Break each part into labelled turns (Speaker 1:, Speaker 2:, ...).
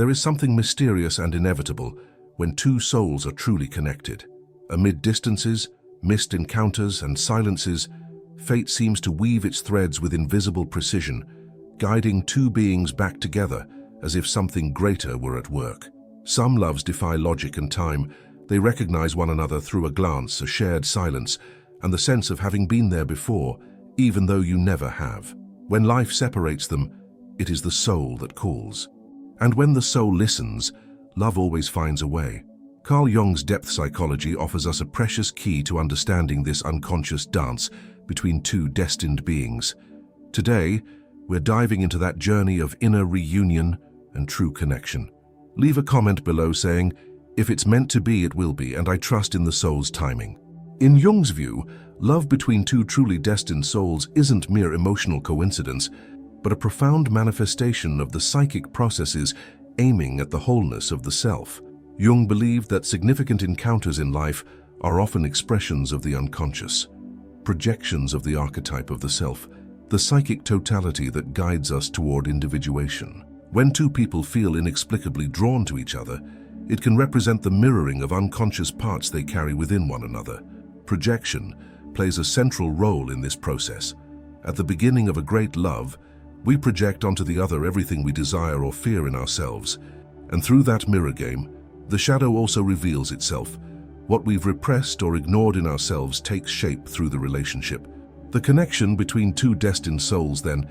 Speaker 1: There is something mysterious and inevitable when two souls are truly connected. Amid distances, missed encounters, and silences, fate seems to weave its threads with invisible precision, guiding two beings back together as if something greater were at work. Some loves defy logic and time. They recognize one another through a glance, a shared silence, and the sense of having been there before, even though you never have. When life separates them, it is the soul that calls. And when the soul listens, love always finds a way. Carl Jung's depth psychology offers us a precious key to understanding this unconscious dance between two destined beings. Today, we're diving into that journey of inner reunion and true connection. Leave a comment below saying, "If it's meant to be, it will be, and I trust in the soul's timing." In Jung's view, love between two truly destined souls isn't mere emotional coincidence, but a profound manifestation of the psychic processes aiming at the wholeness of the self. Jung believed that significant encounters in life are often expressions of the unconscious, projections of the archetype of the self, the psychic totality that guides us toward individuation. When two people feel inexplicably drawn to each other, it can represent the mirroring of unconscious parts they carry within one another. Projection plays a central role in this process. At the beginning of a great love, we project onto the other everything we desire or fear in ourselves, and through that mirror game, the shadow also reveals itself. What we've repressed or ignored in ourselves takes shape through the relationship. The connection between two destined souls, then,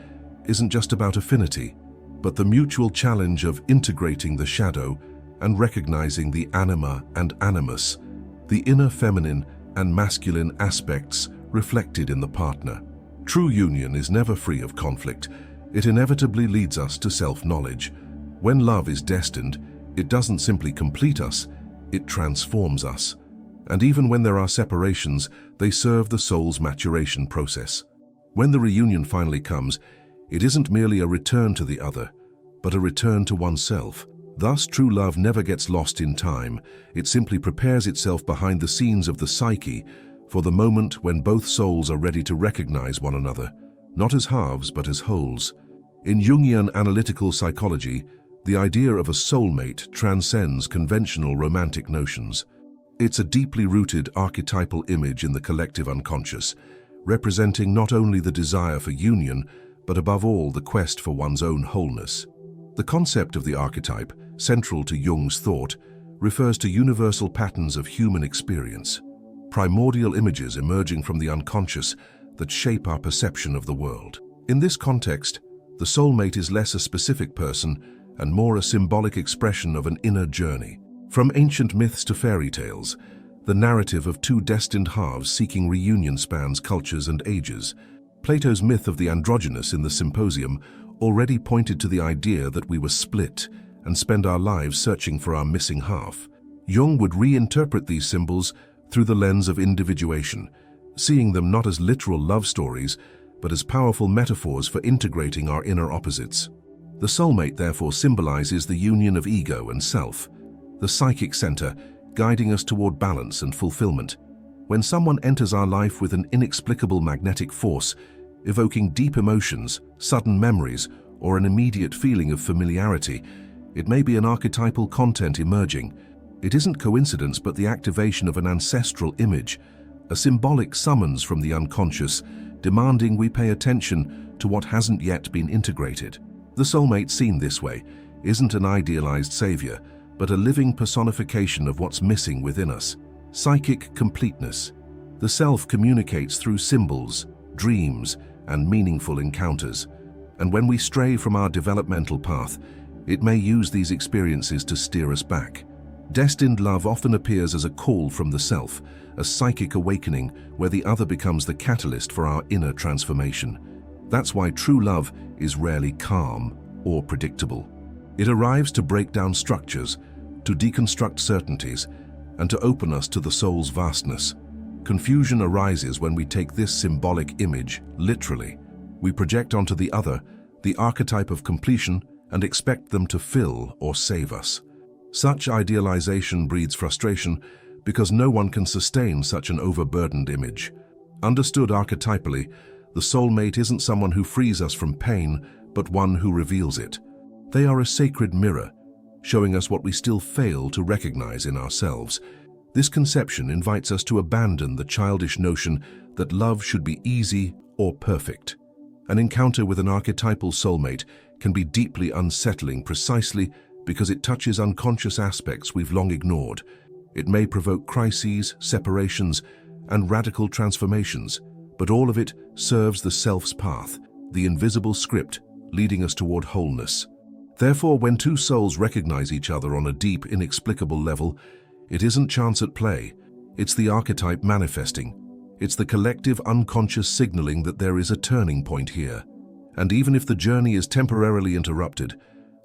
Speaker 1: isn't just about affinity, but the mutual challenge of integrating the shadow and recognizing the anima and animus, the inner feminine and masculine aspects reflected in the partner. True union is never free of conflict. It inevitably leads us to self-knowledge. When love is destined, it doesn't simply complete us, it transforms us. And even when there are separations, they serve the soul's maturation process. When the reunion finally comes, it isn't merely a return to the other, but a return to oneself. Thus, true love never gets lost in time. It simply prepares itself behind the scenes of the psyche for the moment when both souls are ready to recognize one another, not as halves but as wholes. In Jungian analytical psychology, the idea of a soulmate transcends conventional romantic notions. It's a deeply rooted archetypal image in the collective unconscious, representing not only the desire for union, but above all the quest for one's own wholeness. The concept of the archetype, central to Jung's thought, refers to universal patterns of human experience, primordial images emerging from the unconscious that shape our perception of the world. In this context, the soulmate is less a specific person and more a symbolic expression of an inner journey. From ancient myths to fairy tales, the narrative of two destined halves seeking reunion spans cultures and ages. Plato's myth of the androgynous in the Symposium already pointed to the idea that we were split and spend our lives searching for our missing half. Jung would reinterpret these symbols through the lens of individuation, seeing them not as literal love stories, but as powerful metaphors for integrating our inner opposites. The soulmate therefore symbolizes the union of ego and self, the psychic center guiding us toward balance and fulfillment. When someone enters our life with an inexplicable magnetic force, evoking deep emotions, sudden memories, or an immediate feeling of familiarity, it may be an archetypal content emerging. It isn't coincidence but the activation of an ancestral image, a symbolic summons from the unconscious, demanding we pay attention to what hasn't yet been integrated. The soulmate seen this way isn't an idealized savior, but a living personification of what's missing within us. Psychic completeness. The self communicates through symbols, dreams, and meaningful encounters. And when we stray from our developmental path, it may use these experiences to steer us back. Destined love often appears as a call from the self, a psychic awakening where the other becomes the catalyst for our inner transformation. That's why true love is rarely calm or predictable. It arrives to break down structures, to deconstruct certainties, and to open us to the soul's vastness. Confusion arises when we take this symbolic image literally. We project onto the other the archetype of completion and expect them to fill or save us. Such idealization breeds frustration because no one can sustain such an overburdened image. Understood archetypally, the soulmate isn't someone who frees us from pain, but one who reveals it. They are a sacred mirror, showing us what we still fail to recognize in ourselves. This conception invites us to abandon the childish notion that love should be easy or perfect. An encounter with an archetypal soulmate can be deeply unsettling precisely because it touches unconscious aspects we've long ignored. It may provoke crises, separations, and radical transformations, but all of it serves the self's path, the invisible script leading us toward wholeness. Therefore, when two souls recognize each other on a deep, inexplicable level, it isn't chance at play. It's the archetype manifesting. It's the collective unconscious signaling that there is a turning point here. And even if the journey is temporarily interrupted,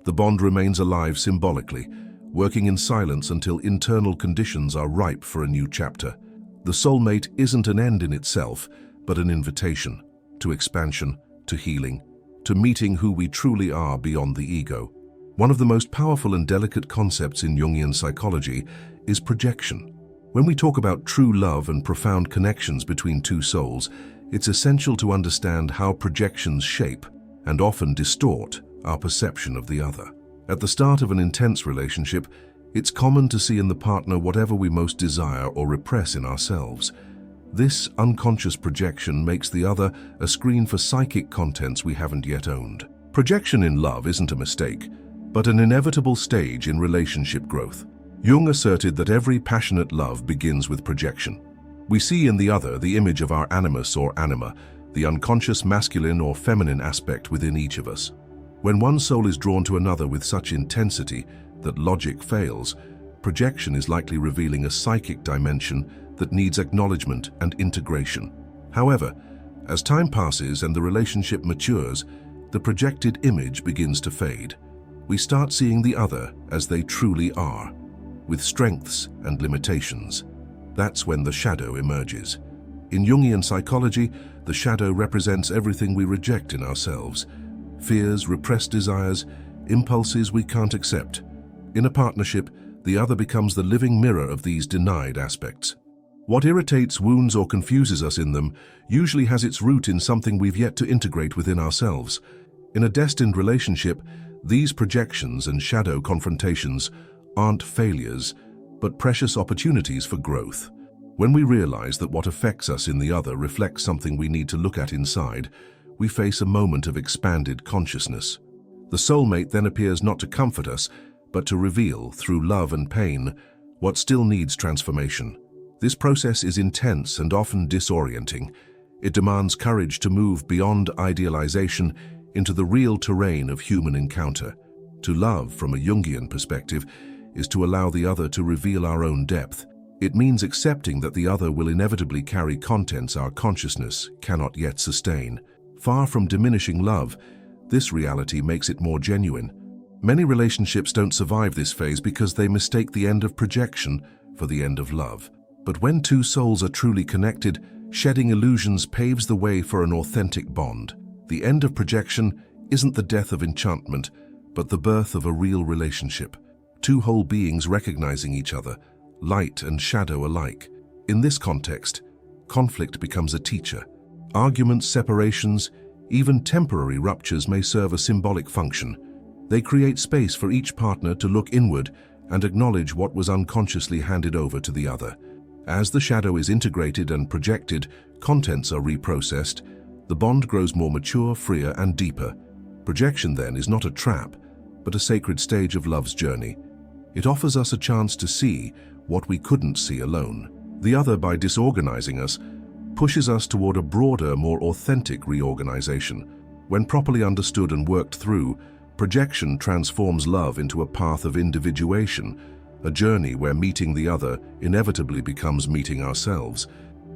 Speaker 1: the bond remains alive symbolically, working in silence until internal conditions are ripe for a new chapter. The soulmate isn't an end in itself, but an invitation to expansion, to healing, to meeting who we truly are beyond the ego. One of the most powerful and delicate concepts in Jungian psychology is projection. When we talk about true love and profound connections between two souls, it's essential to understand how projections shape and often distort our perception of the other. At the start of an intense relationship, it's common to see in the partner whatever we most desire or repress in ourselves. This unconscious projection makes the other a screen for psychic contents we haven't yet owned. Projection in love isn't a mistake, but an inevitable stage in relationship growth. Jung asserted that every passionate love begins with projection. We see in the other the image of our animus or anima, the unconscious masculine or feminine aspect within each of us. When one soul is drawn to another with such intensity that logic fails, projection is likely revealing a psychic dimension that needs acknowledgement and integration. However, as time passes and the relationship matures, the projected image begins to fade. We start seeing the other as they truly are, with strengths and limitations. That's when the shadow emerges. In Jungian psychology, the shadow represents everything we reject in ourselves: fears, repressed desires, impulses we can't accept. In a partnership, the other becomes the living mirror of these denied aspects. What irritates, wounds, or confuses us in them usually has its root in something we've yet to integrate within ourselves. In a destined relationship, these projections and shadow confrontations aren't failures, but precious opportunities for growth. When we realize that what affects us in the other reflects something we need to look at inside, we face a moment of expanded consciousness. The soulmate then appears not to comfort us, but to reveal, through love and pain, what still needs transformation. This process is intense and often disorienting. It demands courage to move beyond idealization into the real terrain of human encounter. To love, from a Jungian perspective, is to allow the other to reveal our own depth. It means accepting that the other will inevitably carry contents our consciousness cannot yet sustain. Far from diminishing love, this reality makes it more genuine. Many relationships don't survive this phase because they mistake the end of projection for the end of love. But when two souls are truly connected, shedding illusions paves the way for an authentic bond. The end of projection isn't the death of enchantment, but the birth of a real relationship. Two whole beings recognizing each other, light and shadow alike. In this context, conflict becomes a teacher. Arguments, separations, even temporary ruptures may serve a symbolic function. They create space for each partner to look inward and acknowledge what was unconsciously handed over to the other. As the shadow is integrated and projected, contents are reprocessed, the bond grows more mature, freer, and deeper. Projection, then, is not a trap, but a sacred stage of love's journey. It offers us a chance to see what we couldn't see alone. The other, by disorganizing us, pushes us toward a broader, more authentic reorganization. When properly understood and worked through, projection transforms love into a path of individuation, a journey where meeting the other inevitably becomes meeting ourselves.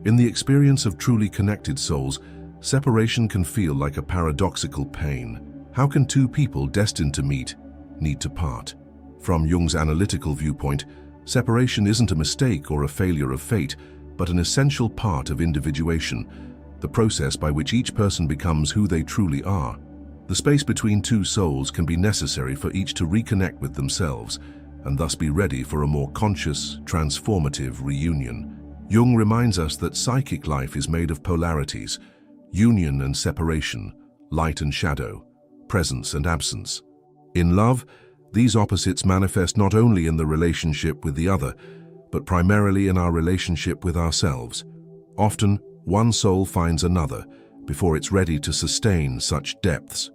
Speaker 1: In the experience of truly connected souls, separation can feel like a paradoxical pain. How can two people destined to meet need to part? From Jung's analytical viewpoint, separation isn't a mistake or a failure of fate, but an essential part of individuation, the process by which each person becomes who they truly are. The space between two souls can be necessary for each to reconnect with themselves, and thus be ready for a more conscious, transformative reunion. Jung reminds us that psychic life is made of polarities: union and separation, light and shadow, presence and absence. In love, These opposites manifest not only in the relationship with the other, but primarily in our relationship with ourselves. Often, one soul finds another before it's ready to sustain such depths.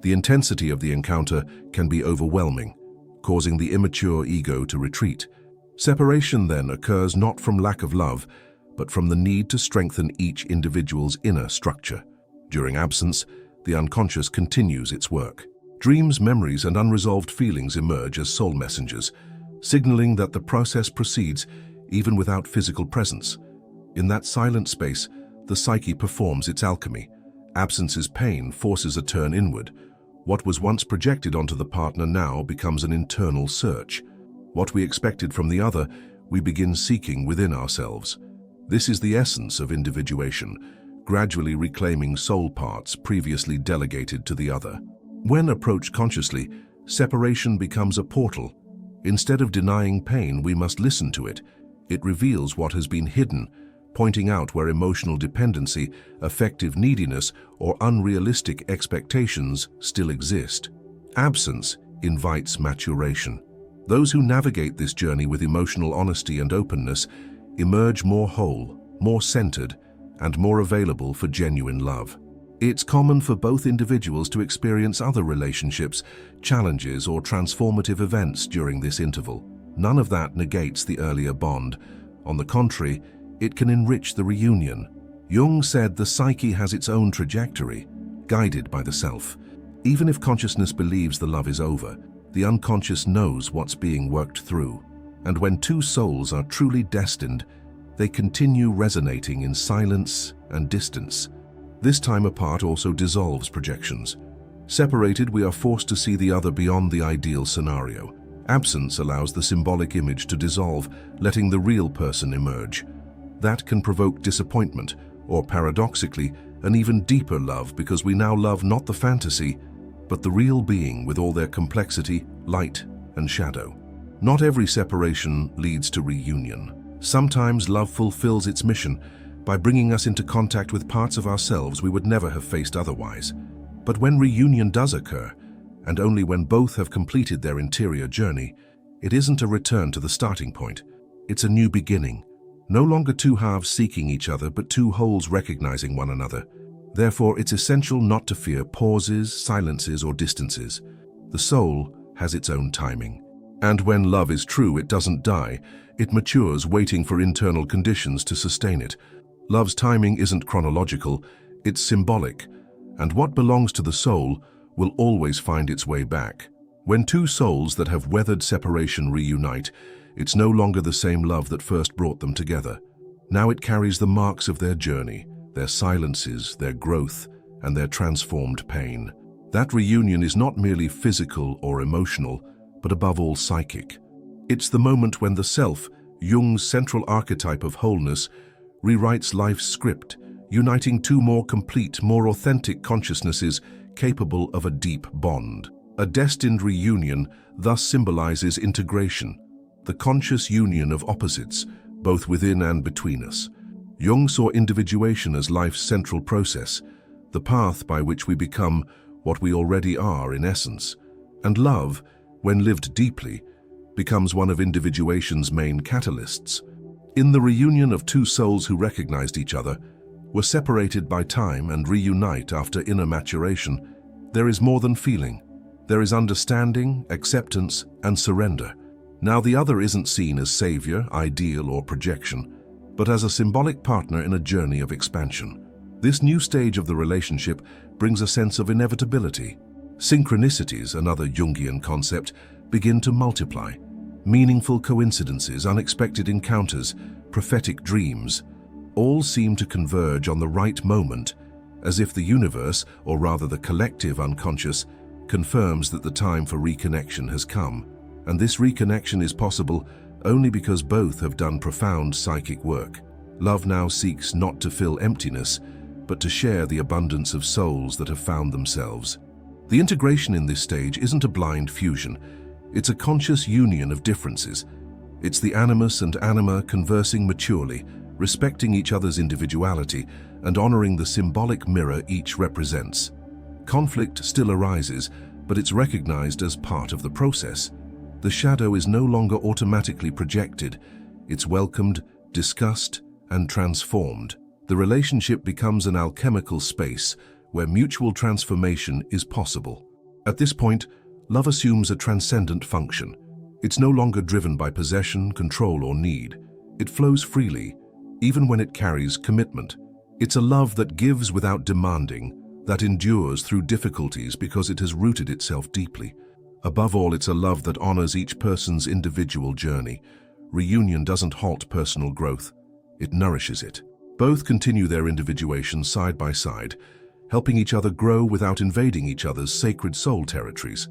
Speaker 1: The intensity of the encounter can be overwhelming, causing the immature ego to retreat. Separation then occurs not from lack of love, but from the need to strengthen each individual's inner structure. During absence, the unconscious continues its work. Dreams, memories, and unresolved feelings emerge as soul messengers, signaling that the process proceeds even without physical presence. In that silent space, the psyche performs its alchemy. Absence's pain forces a turn inward. What was once projected onto the partner now becomes an internal search. What we expected from the other, we begin seeking within ourselves. This is the essence of individuation, gradually reclaiming soul parts previously delegated to the other. When approached consciously, separation becomes a portal. Instead of denying pain, we must listen to it. It reveals what has been hidden, pointing out where emotional dependency, affective neediness, or unrealistic expectations still exist. Absence invites maturation. Those who navigate this journey with emotional honesty and openness emerge more whole, more centered, and more available for genuine love. It's common for both individuals to experience other relationships, challenges, or transformative events during this interval. None of that negates the earlier bond. On the contrary, it can enrich the reunion. Jung said the psyche has its own trajectory, guided by the self. Even if consciousness believes the love is over, the unconscious knows what's being worked through. And when two souls are truly destined, they continue resonating in silence and distance. This time apart also dissolves projections. Separated, we are forced to see the other beyond the ideal scenario. Absence allows the symbolic image to dissolve, letting the real person emerge. That can provoke disappointment, or paradoxically, an even deeper love, because we now love not the fantasy, but the real being with all their complexity, light, and shadow. Not every separation leads to reunion. Sometimes love fulfills its mission by bringing us into contact with parts of ourselves we would never have faced otherwise. But when reunion does occur, and only when both have completed their interior journey, it isn't a return to the starting point. It's a new beginning. No longer two halves seeking each other, but two wholes recognizing one another. Therefore, it's essential not to fear pauses, silences, or distances. The soul has its own timing. And when love is true, it doesn't die. It matures, waiting for internal conditions to sustain it. Love's timing isn't chronological, it's symbolic. And what belongs to the soul will always find its way back. When two souls that have weathered separation reunite, it's no longer the same love that first brought them together. Now it carries the marks of their journey, their silences, their growth, and their transformed pain. That reunion is not merely physical or emotional, but above all psychic. It's the moment when the self, Jung's central archetype of wholeness, rewrites life's script, uniting two more complete, more authentic consciousnesses capable of a deep bond. A destined reunion thus symbolizes integration, the conscious union of opposites, both within and between us. Jung saw individuation as life's central process, the path by which we become what we already are in essence. And love, when lived deeply, becomes one of individuation's main catalysts. In the reunion of two souls who recognized each other, were separated by time and reunite after inner maturation, there is more than feeling. There is understanding, acceptance, and surrender. Now the other isn't seen as savior, ideal, or projection, but as a symbolic partner in a journey of expansion. This new stage of the relationship brings a sense of inevitability. Synchronicities, another Jungian concept, begin to multiply. Meaningful coincidences, unexpected encounters, prophetic dreams, all seem to converge on the right moment, as if the universe, or rather the collective unconscious, confirms that the time for reconnection has come. And this reconnection is possible only because both have done profound psychic work. Love now seeks not to fill emptiness, but to share the abundance of souls that have found themselves. The integration in this stage isn't a blind fusion. It's a conscious union of differences. It's the animus and anima conversing maturely, respecting each other's individuality and honoring the symbolic mirror each represents. Conflict still arises, but it's recognized as part of the process. The shadow is no longer automatically projected. It's welcomed, discussed, and transformed. The relationship becomes an alchemical space where mutual transformation is possible. At this point, love assumes a transcendent function. It's no longer driven by possession, control, or need. It flows freely, even when it carries commitment. It's a love that gives without demanding, that endures through difficulties because it has rooted itself deeply. Above all, it's a love that honors each person's individual journey. Reunion doesn't halt personal growth, it nourishes it. Both continue their individuation side by side, helping each other grow without invading each other's sacred soul territories.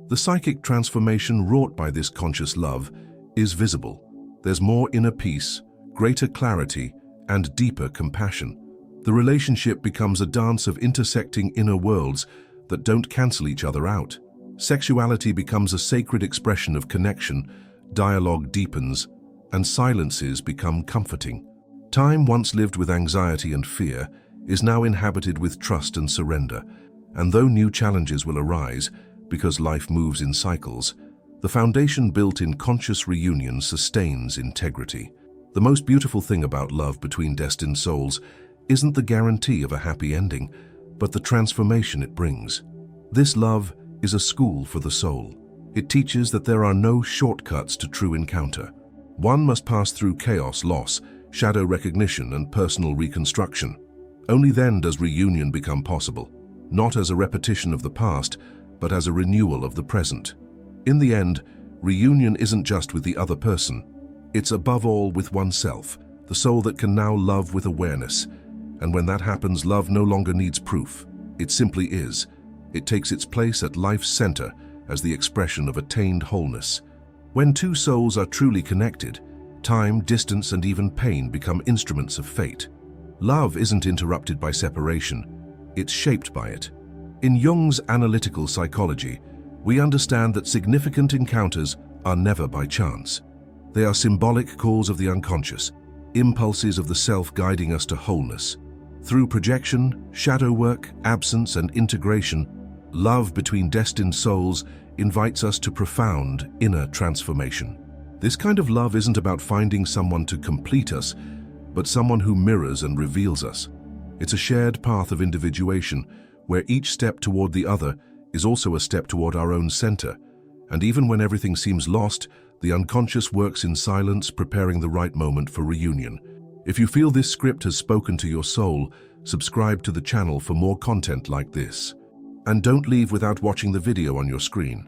Speaker 1: The psychic transformation wrought by this conscious love is visible. There's more inner peace, greater clarity, and deeper compassion. The relationship becomes a dance of intersecting inner worlds that don't cancel each other out. Sexuality becomes a sacred expression of connection, dialogue deepens, and silences become comforting. Time once lived with anxiety and fear is now inhabited with trust and surrender, and though new challenges will arise, because life moves in cycles, the foundation built in conscious reunion sustains integrity. The most beautiful thing about love between destined souls isn't the guarantee of a happy ending, but the transformation it brings. This love is a school for the soul. It teaches that there are no shortcuts to true encounter. One must pass through chaos, loss, shadow recognition, and personal reconstruction. Only then does reunion become possible, not as a repetition of the past, but as a renewal of the present. In the end, reunion isn't just with the other person. It's above all with oneself, the soul that can now love with awareness. And when that happens, love no longer needs proof. It simply is. It takes its place at life's center as the expression of attained wholeness. When two souls are truly connected, time, distance, and even pain become instruments of fate. Love isn't interrupted by separation, it's shaped by it. In Jung's analytical psychology, we understand that significant encounters are never by chance. They are symbolic calls of the unconscious, impulses of the self guiding us to wholeness. Through projection, shadow work, absence, and integration, love between destined souls invites us to profound inner transformation. This kind of love isn't about finding someone to complete us, but someone who mirrors and reveals us. It's a shared path of individuation, where each step toward the other is also a step toward our own center. And even when everything seems lost, the unconscious works in silence, preparing the right moment for reunion. If you feel this script has spoken to your soul, subscribe to the channel for more content like this. And don't leave without watching the video on your screen.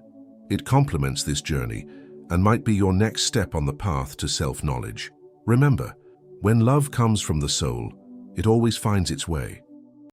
Speaker 1: It complements this journey and might be your next step on the path to self-knowledge. Remember, when love comes from the soul, it always finds its way.